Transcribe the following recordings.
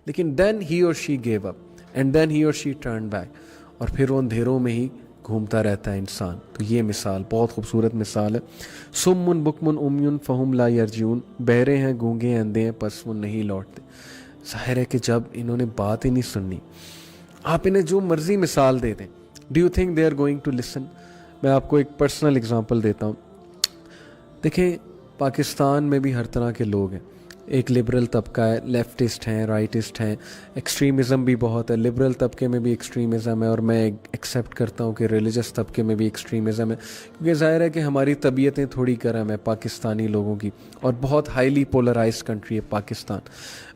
لیکن دین ہی اور شی give up and then ہی اور شی ٹرن بیک, اور پھر وہ اندھیروں میں ہی گھومتا رہتا ہے انسان. تو یہ مثال بہت خوبصورت مثال ہے. سمن بکمن امیون فہم لا یرجعون, بہرے ہیں, گونگے ہیں, اندھے ہیں, پس وہ نہیں لوٹتے. ظاہر ہے کہ جب انہوں نے بات ہی نہیں سننی, آپ انہیں جو مرضی مثال دے دیں, do you think they are going to listen? میں آپ کو ایک پرسنل اگزامپل دیتا ہوں. دیکھیں پاکستان میں بھی ہر طرح کے لوگ ہیں. ایک لبرل طبقہ ہے, لیفٹسٹ ہیں, رائٹسٹ ہیں, ایکسٹریمزم بھی بہت ہے. لبرل طبقے میں بھی ایکسٹریمزم ہے, اور میں ایکسیپٹ کرتا ہوں کہ ریلیجس طبقے میں بھی ایکسٹریمزم ہے, کیونکہ ظاہر ہے کہ ہماری طبیعتیں تھوڑی گرم ہے پاکستانی لوگوں کی, اور بہت ہائیلی پولرائزڈ کنٹری ہے Pakistan.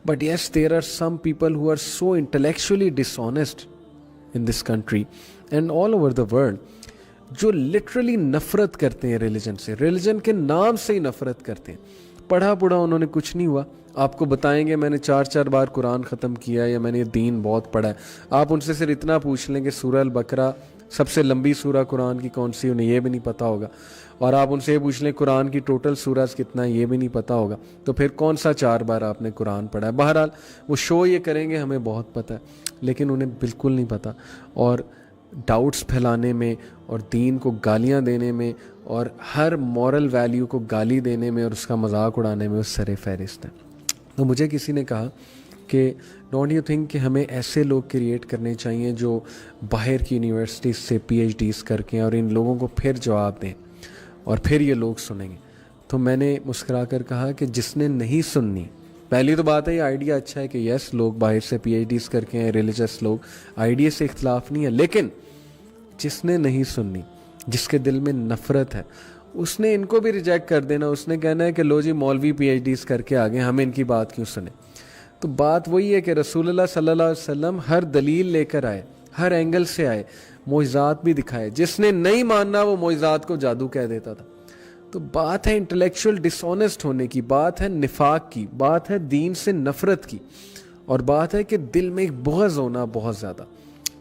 But yes, there are some people who are so intellectually dishonest in this country and all over the world, جو لٹرلی نفرت کرتے ہیں ریلیجن سے, ریلیجن کے نام سے ہی نفرت کرتے ہیں. پڑھا پڑھا انہوں نے کچھ نہیں ہوا, آپ کو بتائیں گے میں نے 4 بار قرآن ختم کیا ہے, یا میں نے دین بہت پڑھا ہے. آپ ان سے صرف اتنا پوچھ لیں کہ سورہ البقرہ سب سے لمبی سورہ قرآن کی کون سی, انہیں یہ بھی نہیں پتہ ہوگا. اور آپ ان سے یہ پوچھ لیں قرآن کی ٹوٹل سورہ کتنا ہے, یہ بھی نہیں پتہ ہوگا. تو پھر کون سا 4 بار آپ نے قرآن پڑھا ہے؟ بہرحال وہ شو یہ کریں گے ہمیں بہت پتہ ہے, لیکن انہیں بالکل نہیں پتہ. اور ڈاؤٹس پھیلانے میں, اور دین کو گالیاں دینے میں, اور ہر مورل ویلیو کو گالی دینے میں, اور اس کا مذاق اڑانے میں وہ سر فہرست ہیں. تو مجھے کسی نے کہا کہ ڈونٹ یو تھنک کہ ہمیں ایسے لوگ کریٹ کرنے چاہیے جو باہر کی یونیورسٹیز سے پی ایچ ڈیز کر کے, اور ان لوگوں کو پھر جواب دیں, اور پھر یہ لوگ سنیں گے. تو میں نے مسکرا کر کہا کہ جس نے نہیں سننی, پہلی تو بات ہے یہ آئیڈیا اچھا ہے کہ یس لوگ باہر سے پی ایچ ڈیز کر کے ہیں, ریلیجس لوگ, آئیڈیا سے اختلاف نہیں ہے, لیکن جس نے نہیں سننی, جس کے دل میں نفرت ہے, اس نے ان کو بھی ریجیکٹ کر دینا. اس نے کہنا ہے کہ لو جی مولوی پی ایچ ڈیز کر کے آگے, ہمیں ان کی بات کیوں سنیں. تو بات وہی ہے کہ رسول اللہ صلی اللہ علیہ وسلم ہر دلیل لے کر آئے, ہر اینگل سے آئے, معجزات بھی دکھائے. جس نے نہیں ماننا وہ معجزات کو جادو کہہ دیتا تھا. تو بات ہے انٹلیکچوئل ڈس آنیسٹ ہونے کی, بات ہے نفاق کی, بات ہے دین سے نفرت کی, اور بات ہے کہ دل میں ایک بغض ہونا بہت زیادہ.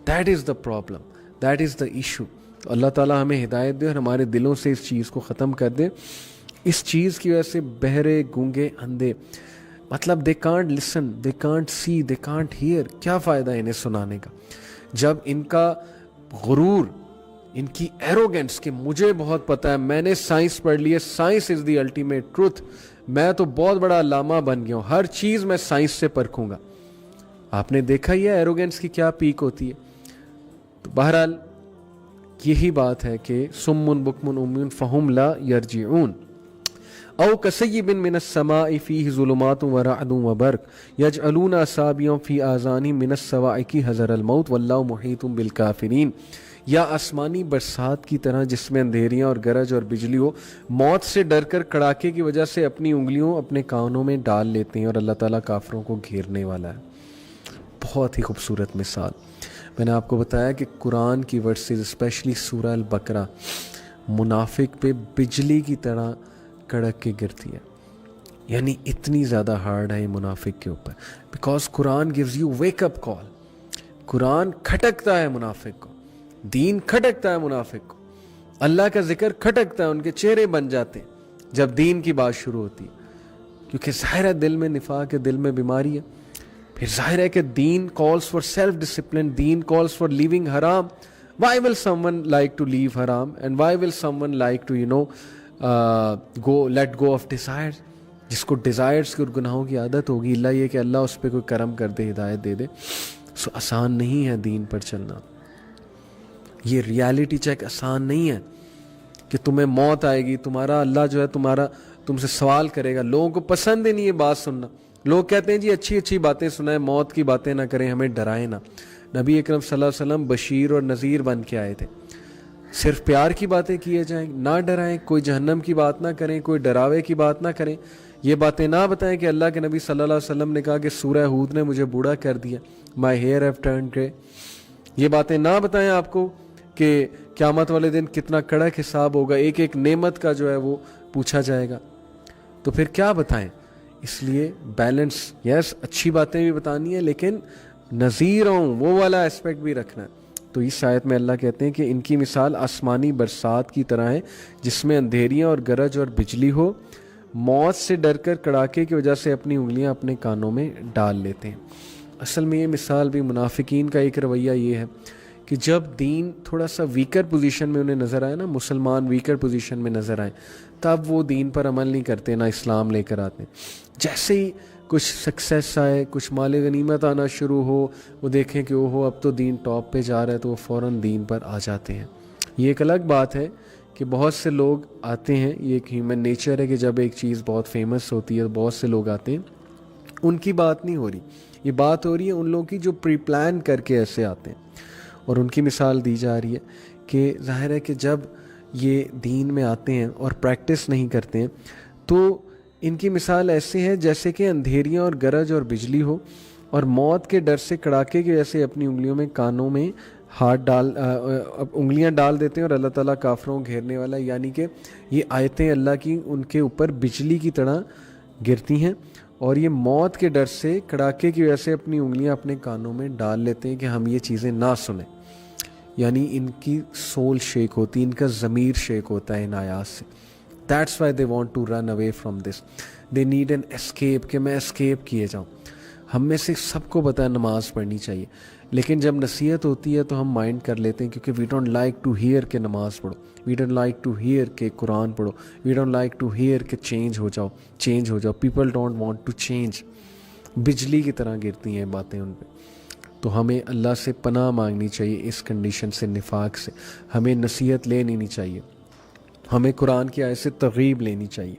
That is the problem, that is the issue. تو اللہ تعالیٰ ہمیں ہدایت دے اور ہمارے دلوں سے اس چیز کو ختم کر دے. اس چیز کی وجہ سے بہرے, گونگے, اندھے, مطلب they can't listen, they can't see, they can't hear. کیا فائدہ انہیں سنانے کا جب ان کا غرور, ان کی ایروگنس کہ مجھے بہت پتہ ہے, میں نے سائنس پڑھ لی ہے, science is the ultimate truth, میں تو بہت بڑا علامہ بن گیا ہوں, ہر چیز میں سائنس سے پرکھوں گا. آپ نے دیکھا ہی ہے ایروگنس کی کیا پیک ہوتی ہے. تو بہرحال یہی بات ہے کہ سمن بکمن امیون فہم لا یرجعون. او کصیب من السماء فیہ ظلمات ورعد وبرق یجعلون اصابعهم فی آذانہم من الصواعق حذر الموت واللہ محیط بالکافرین. یا آسمانی برسات کی طرح جس میں اندھیریاں اور گرج اور بجلی ہو, موت سے ڈر کر کڑاکے کی وجہ سے اپنی انگلیوں اپنے کانوں میں ڈال لیتے ہیں, اور اللہ تعالیٰ کافروں کو گھیرنے والا ہے. بہت ہی خوبصورت مثال. میں نے آپ کو بتایا کہ قرآن کی ورسز اسپیشلی سورہ البقرہ منافق پہ بجلی کی طرح کڑک کے گرتی ہے. یعنی اتنی زیادہ ہارڈ ہے یہ منافق کے اوپر, because Quran gives you wake up call. قرآن کھٹکتا ہے منافق کو, دین کھٹکتا ہے منافق کو, اللہ کا ذکر کھٹکتا ہے, ان کے چہرے بن جاتے ہیں جب دین کی بات شروع ہوتی ہے, کیونکہ ظاہر ہے دل میں نفاق ہے, دل میں بیماری ہے. پھر ظاہر ہے کہ دین calls for self discipline, then calls for leaving haram. Why will someone like to leave haram, and why will someone like to let go of desires? جس کو desires کی اور گناہوں کی عادت ہوگی, اللہ یہ کہ اللہ اس پہ کوئی کرم کر دے, ہدایت دے دے. سو آسان نہیں ہے دین پر چلنا. یہ ریالٹی چیک آسان نہیں ہے کہ تمہیں موت آئے گی, تمہارا اللہ جو ہے تم سے سوال کرے گا. لوگوں کو پسند ہی نہیں ہے بات سننا. لوگ کہتے ہیں جی اچھی اچھی باتیں سنائیں, موت کی باتیں نہ کریں, ہمیں ڈرائیں نہ. نبی اکرم صلی اللہ علیہ وسلم بشیر اور نذیر بن کے آئے تھے. صرف پیار کی باتیں کیے جائیں, نہ ڈرائیں, کوئی جہنم کی بات نہ کریں, کوئی ڈراوے کی بات نہ کریں. یہ باتیں نہ بتائیں کہ اللہ کے نبی صلی اللہ علیہ وسلم نے کہا کہ سورہ ہود نے مجھے بوڑھا کر دیا, مائی ہیئر ہیو ٹرنڈ گرے. یہ باتیں نہ بتائیں آپ کو کہ قیامت والے دن کتنا کڑک حساب ہوگا, ایک ایک نعمت کا جو ہے وہ پوچھا جائے گا. تو پھر کیا بتائیں؟ اس لیے بیلنس, یس اچھی باتیں بھی بتانی ہیں, لیکن نذیر ہوں وہ والا اسپیکٹ بھی رکھنا ہے. تو اس آیت میں اللہ کہتے ہیں کہ ان کی مثال آسمانی برسات کی طرح ہے جس میں اندھیریاں اور گرج اور بجلی ہو, موت سے ڈر کر کڑاکے کی وجہ سے اپنی انگلیاں اپنے کانوں میں ڈال لیتے ہیں. اصل میں یہ مثال بھی منافقین کا ایک رویہ یہ ہے کہ جب دین تھوڑا سا ویکر پوزیشن میں انہیں نظر آئے نا، مسلمان ویکر پوزیشن میں نظر آئے، تب وہ دین پر عمل نہیں کرتے، نہ اسلام لے کر آتے۔ جیسے ہی کچھ سکسیس آئے، کچھ مال غنیمت آنا شروع ہو، وہ دیکھیں کہ اوہو اب تو دین ٹاپ پہ جا رہا ہے، تو وہ فوراً دین پر آ جاتے ہیں۔ یہ ایک الگ بات ہے کہ بہت سے لوگ آتے ہیں، یہ ایک ہیومن نیچر ہے کہ جب ایک چیز بہت فیمس ہوتی ہے بہت سے لوگ آتے ہیں۔ ان کی بات نہیں ہو رہی، یہ بات ہو رہی ہے ان لوگوں کی جو پری پلان کر کے ایسے آتے ہیں، اور ان کی مثال دی جا رہی ہے کہ ظاہر ہے کہ جب یہ دین میں آتے ہیں اور پریکٹس نہیں کرتے ہیں تو ان کی مثال ایسے ہے جیسے کہ اندھیریاں اور گرج اور بجلی ہو، اور موت کے ڈر سے کڑاکے کی وجہ سے اپنی انگلیوں میں کانوں میں انگلیاں ڈال دیتے ہیں، اور اللہ تعالیٰ کافروں کو گھیرنے والا ہے۔ یعنی کہ یہ آیتیں اللہ کی ان کے اوپر بجلی کی طرح گرتی ہیں، اور یہ موت کے ڈر سے کڑاکے کی وجہ سے اپنی انگلیاں اپنے کانوں میں ڈال لیتے ہیں کہ ہم یہ چیزیں نہ سنیں۔ یعنی ان کی سول شیک ہوتی ہے، ان کا ضمیر شیک ہوتا ہے ان آیات سے۔ That's why they want to run away from this. They need an escape، کہ میں escape کیے جاؤں۔ ہم میں سے سب کو پتہ ہے نماز پڑھنی چاہیے، لیکن جب نصیحت ہوتی ہے تو ہم مائنڈ کر لیتے ہیں، کیونکہ we don't like to hear کہ نماز پڑھو، we don't like to hear کہ قرآن پڑھو، we don't like to hear کہ چینج ہو جاؤ۔ People don't want to change۔ بجلی کی طرح گرتی ہیں باتیں ان پہ۔ تو ہمیں اللہ سے پناہ مانگنی چاہیے اس کنڈیشن سے، نفاق سے۔ ہمیں نصیحت لینی نہیں چاہیے، ہمیں قرآن کی آیت سے ترغیب لینی چاہیے۔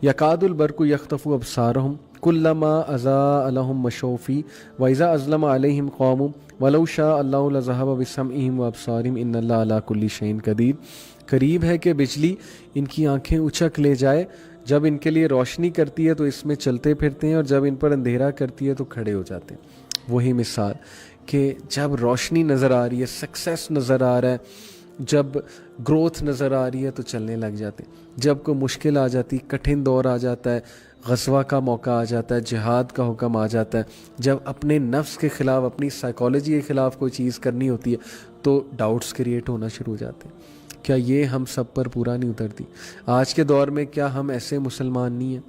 یکاد البرق یخطف ابصارہم کلما اضاء لهم مشوا فیہ واذا اظلم علیہم قاموا ولو شاء اللہ لذہب بسمعہم وابصارہم ان اللہ علی کل شیء قدیر۔ قریب ہے کہ بجلی ان کی آنکھیں اچک لے جائے، جب ان کے لیے روشنی کرتی ہے تو اس میں چلتے پھرتے ہیں، اور جب ان پر اندھیرا کرتی ہے تو کھڑے ہو جاتے ہیں۔ وہی مثال کہ جب روشنی نظر آ رہی ہے، سکسیس نظر آ رہا ہے، جب گروتھ نظر آ رہی ہے تو چلنے لگ جاتے ہیں۔ جب کوئی مشکل آ جاتی، کٹھن دور آ جاتا ہے، غزوہ کا موقع آ جاتا ہے، جہاد کا حکم آ جاتا ہے، جب اپنے نفس کے خلاف، اپنی سائیکالوجی کے خلاف کوئی چیز کرنی ہوتی ہے تو ڈاؤٹس کریٹ ہونا شروع ہو جاتے ہیں۔ کیا یہ ہم سب پر پورا نہیں اترتی؟ آج کے دور میں کیا ہم ایسے مسلمان نہیں ہیں؟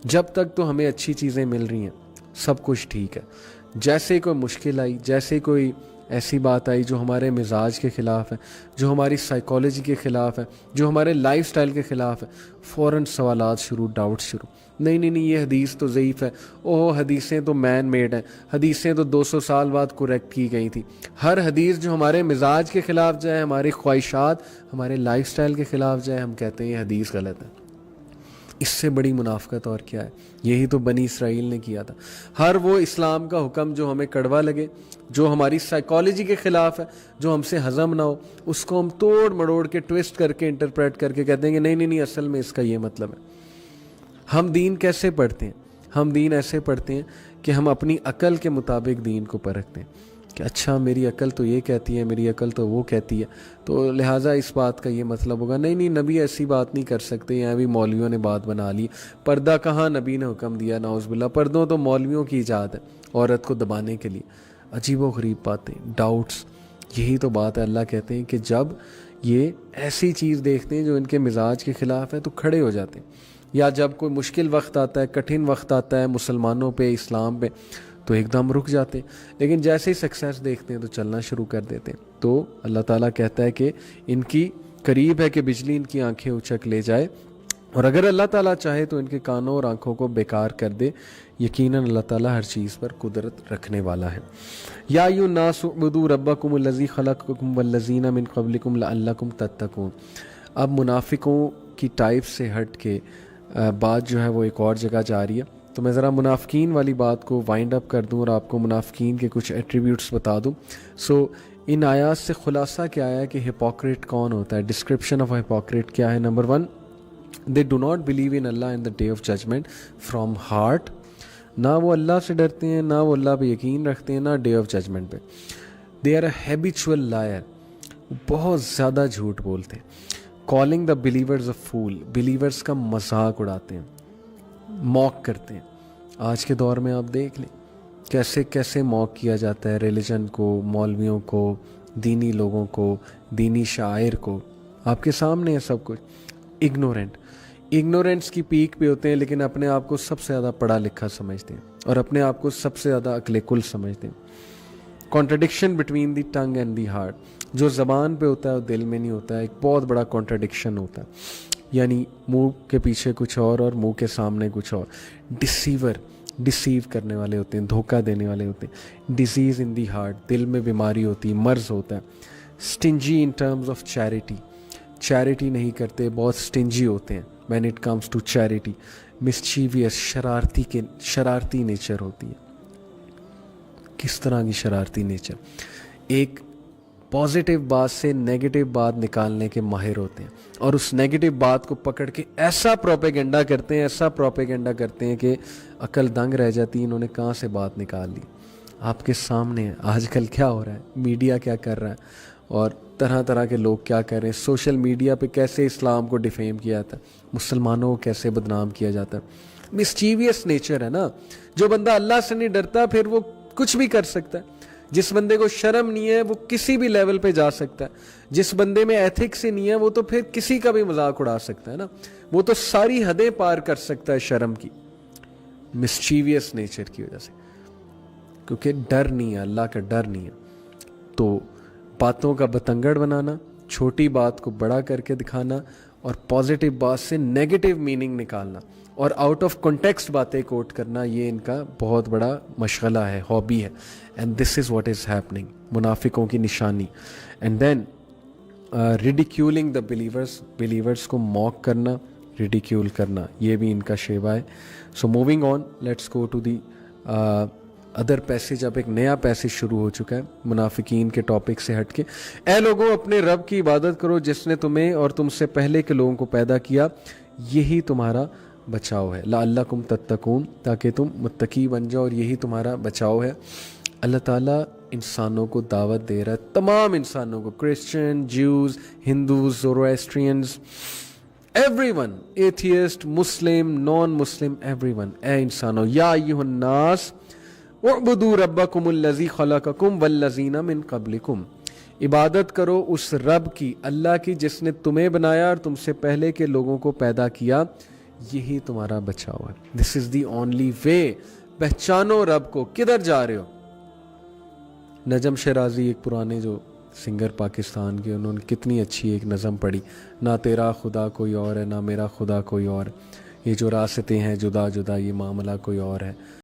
جب تک تو ہمیں اچھی چیزیں مل رہی ہیں سب کچھ ٹھیک ہے، جیسے کوئی مشکل آئی، جیسے کوئی ایسی بات آئی جو ہمارے مزاج کے خلاف ہے، جو ہماری سائیکالوجی کے خلاف ہے، جو ہمارے لائف سٹائل کے خلاف ہے، فوراً سوالات شروع، ڈاؤٹ شروع۔ نہیں یہ حدیث تو ضعیف ہے، حدیثیں تو مین میڈ ہیں، حدیثیں تو 200 سال بعد کریکٹ کی گئی تھی۔ ہر حدیث جو ہمارے مزاج کے خلاف جائے، ہماری خواہشات، ہمارے لائف سٹائل کے خلاف جائے، ہم کہتے ہیں یہ حدیث غلط ہے۔ اس سے بڑی منافقت اور کیا ہے؟ یہی تو بنی اسرائیل نے کیا تھا۔ ہر وہ اسلام کا حکم جو ہمیں کڑوا لگے، جو ہماری سائیکالوجی کے خلاف ہے، جو ہم سے ہضم نہ ہو، اس کو ہم توڑ مڑوڑ کے ٹویسٹ کر کے انٹرپریٹ کر کے کہتے ہیں کہ نہیں اصل میں اس کا یہ مطلب ہے۔ ہم دین کیسے پڑھتے ہیں؟ ہم دین ایسے پڑھتے ہیں کہ ہم اپنی عقل کے مطابق دین کو پرکھتے ہیں کہ اچھا میری عقل تو یہ کہتی ہے، میری عقل تو وہ کہتی ہے، تو لہٰذا اس بات کا یہ مطلب ہوگا۔ نہیں نبی ایسی بات نہیں کر سکتے، یہاں بھی مولویوں نے بات بنا لی۔ پردہ کہاں نبی نے حکم دیا، نعوذ باللہ۔ پردوں تو مولویوں کی ایجاد ہے عورت کو دبانے کے لیے۔ عجیب و غریب باتیں، ڈاؤٹس۔ یہی تو بات ہے، اللہ کہتے ہیں کہ جب یہ ایسی چیز دیکھتے ہیں جو ان کے مزاج کے خلاف ہے تو کھڑے ہو جاتے ہیں، یا جب کوئی مشکل وقت آتا ہے، کٹھن وقت آتا ہے مسلمانوں پہ، اسلام پہ، تو ایک دم رک جاتے ہیں، لیکن جیسے ہی سکسیس دیکھتے ہیں تو چلنا شروع کر دیتے ہیں۔ تو اللہ تعالیٰ کہتا ہے کہ ان کی قریب ہے کہ بجلی ان کی آنکھیں اچک لے جائے، اور اگر اللہ تعالیٰ چاہے تو ان کے کانوں اور آنکھوں کو بیکار کر دے۔ یقیناً اللہ تعالیٰ ہر چیز پر قدرت رکھنے والا ہے۔ یا ایھا الناس اعبدوا ربکم الذی خلقکم والذین من قبلکم لعلکم تتقون۔ اب منافقوں کی ٹائپ سے ہٹ کے بات جو ہے وہ ایک اور جگہ جا رہی ہے، تو میں ذرا منافقین والی بات کو وائنڈ اپ کر دوں اور آپ کو منافقین کے کچھ ایٹریبیوٹس بتا دوں۔ ان آیات سے خلاصہ کیا ہے کہ ہپوکریٹ کون ہوتا ہے؟ ڈسکرپشن آف ہپوکریٹ کیا ہے؟ Number 1، they do not believe in Allah and the day of judgment from heart۔ نہ وہ اللہ سے ڈرتے ہیں، نہ وہ اللہ پہ یقین رکھتے ہیں، نہ ڈے آف ججمنٹ پہ۔ they are a habitual liar، بہت زیادہ جھوٹ بولتے ہیں۔ calling the believers a fool، believers کا مذاق اڑاتے ہیں، موک کرتے ہیں۔ آج کے دور میں آپ دیکھ لیں کیسے کیسے موک کیا جاتا ہے ریلیجن کو، مولویوں کو، دینی لوگوں کو، دینی شاعر کو۔ آپ کے سامنے ہے سب کچھ۔ اگنورنٹ، ignorance کی پیک پہ ہوتے ہیں لیکن اپنے آپ کو سب سے زیادہ پڑھا لکھا سمجھتے ہیں اور اپنے آپ کو سب سے زیادہ عقل کل سمجھتے ہیں. Contradiction between the tongue and the heart, جو زبان پہ ہوتا ہے وہ دل میں نہیں ہوتا ہے, ایک بہت بڑا کانٹرڈکشن ہوتا ہے, یعنی منہ کے پیچھے کچھ اور منہ کے سامنے کچھ اور. ڈسیو کرنے والے ہوتے ہیں, دھوکہ دینے والے ہوتے ہیں. ڈیزیز ان دی ہارٹ, دل میں بیماری ہوتی ہے, مرض ہوتا ہے. Stingy in terms of charity نہیں کرتے, بہت اسٹنجی ہوتے ہیں when it comes to charity. Mischievous, شرارتی نیچر ہوتی ہے. کس طرح کی شرارتی نیچر؟ ایک پازیٹیو بات سے نیگیٹو بات نکالنے کے ماہر ہوتے ہیں اور اس نیگیٹو بات کو پکڑ کے ایسا پروپیگنڈا کرتے ہیں کہ عقل دنگ رہ جاتی ہے, انہوں نے کہاں سے بات نکال لی. آپ کے سامنے ہے آج کل کیا ہو رہا ہے, میڈیا کیا کر رہا ہے اور طرح طرح کے لوگ کیا کر رہے ہیں. سوشل میڈیا پہ کیسے اسلام کو ڈیفیم کیا جاتا ہے, مسلمانوں کو کیسے بدنام کیا جاتا ہے. مسچیویس نیچر ہے نا. جو بندہ اللہ سے نہیں ڈرتا پھر وہ کچھ بھی کر سکتا ہے. جس بندے کو شرم نہیں ہے وہ کسی بھی لیول پہ جا سکتا ہے. جس بندے میں ایتھکس ہی نہیں ہے وہ تو پھر کسی کا بھی مذاق اڑا سکتا ہے نا. وہ تو ساری حدیں پار کر سکتا ہے شرم کی, مسچیویس نیچر کی وجہ سے, کیونکہ ڈر نہیں ہے, اللہ کا ڈر نہیں ہے. تو باتوں کا بتنگڑ بنانا, چھوٹی بات کو بڑا کر کے دکھانا اور پازیٹیو بات سے نیگیٹو میننگ نکالنا اور آؤٹ آف کنٹیکسٹ باتیں کوٹ کرنا, یہ ان کا بہت بڑا مشغلہ ہے, ہابی ہے. And this is what is happening, منافقوں کی نشانی. اینڈ دین ریڈیکیولنگ دا بلیورس کو موک کرنا, ریڈیکیول کرنا, یہ بھی ان کا شیوا ہے. So moving on, let's go to the other passage. اب ایک نیا پیسج شروع ہو چکا ہے منافقین کے ٹاپک سے ہٹ کے. اے لوگوں, اپنے رب کی عبادت کرو جس نے تمہیں اور تم سے پہلے کے لوگوں کو پیدا کیا, یہی تمہارا بچاؤ ہے. لعلکم تتقون, تاکہ تم متقی بن جاؤ, اور یہی تمہارا بچاؤ ہے. اللہ تعالیٰ انسانوں کو دعوت دے رہا ہے, تمام انسانوں کو, Christian, Jews, Hindus, Zoroastrians, everyone, atheist, Muslim, non Muslim, everyone. اے انسانوں, یا ایھا الناس اعبدوا ربکم الذی خلقکم والذین من قبلکم, عبادت کرو اس رب کی, اللہ کی, جس نے تمہیں بنایا اور تم سے پہلے کے لوگوں کو پیدا کیا, یہی تمہارا بچاؤ ہے. دس از دی اونلی وے. پہچانو رب کو. کدھر جا رہے ہو؟ نجم شیرازی, ایک پرانے جو سنگر پاکستان کے, انہوں نے کتنی اچھی ایک نظم پڑھی, نہ تیرا خدا کوئی اور ہے, نہ میرا خدا کوئی اور, یہ جو راستیں ہیں جدا جدا, یہ معاملہ کوئی اور ہے.